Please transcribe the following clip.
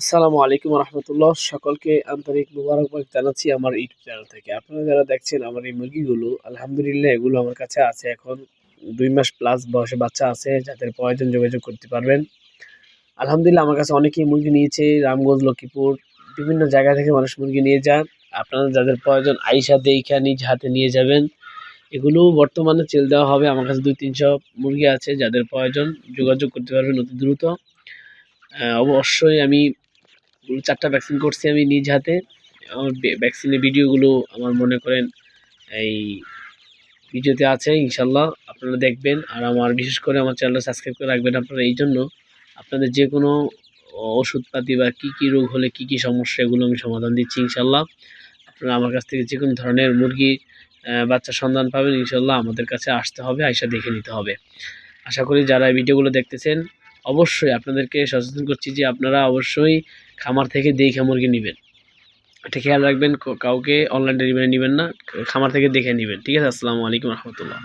আসসালামু আলাইকুম রহমতুল্লাহ। সকলকে আন্তরিক মুবারকবাদ জানাচ্ছি আমার ইউটিউব চ্যানেল থেকে। আপনারা যারা দেখছেন আমার এই মুরগিগুলো, আলহামদুলিল্লাহ এগুলো আমার কাছে আছে এখন 2 মাস প্লাস বয়সে বাচ্চা আছে, যাদের প্রয়োজন যোগাযোগ করতে পারবেন। আলহামদুলিল্লাহ আমার কাছে অনেকেই মুরগি নিয়েছে, রামগঞ্জ, লক্ষ্মীপুর, বিভিন্ন জায়গা থেকে মানুষ মুরগি নিয়ে যান। আপনারা যাদের প্রয়োজন আইসা দেইখা নিজ হাতে নিয়ে যাবেন। এগুলো বর্তমানে সেল দেওয়া হবে। আমার কাছে 200-300 মুরগি আছে, যাদের প্রয়োজন যোগাযোগ করতে পারবেন অতি দ্রুত। অবশ্যই আমি 4টা ভ্যাকসিন করছি আমি নিজ হাতে। আমার ভ্যাকসিনের ভিডিওগুলো আমার মনে করেন এই ভিডিওতে আছে, ইনশাল্লাহ আপনারা দেখবেন। আর আমার বিশেষ করে আমার চ্যানেলটা সাবস্ক্রাইব করে রাখবেন আপনারা। এই জন্য আপনাদের যে কোনো ওষুধপাতি বা কী কী রোগ হলে কী কী সমস্যা, এগুলো আমি সমাধান দিচ্ছি ইনশাল্লাহ। আপনারা আমার কাছ থেকে যে কোনো ধরনের মুরগি বাচ্চার সন্ধান পাবেন, ইনশাল্লাহ আমাদের কাছে আসতে হবে, আইসা দেখে নিতে হবে। আশা করি যারা এই ভিডিওগুলো দেখতেছেন, অবশ্যই আপনাদেরকে সচেতন করছি যে আপনারা অবশ্যই খামার থেকে দেখে মুরগি নেবেন। এটা খেয়াল রাখবেন, কাউকে অনলাইন ডেলিভারি নেবেন না, খামার থেকে দেখে নেবেন। ঠিক আছে? আসসালামু আলাইকুম রহমতুল্লাহ।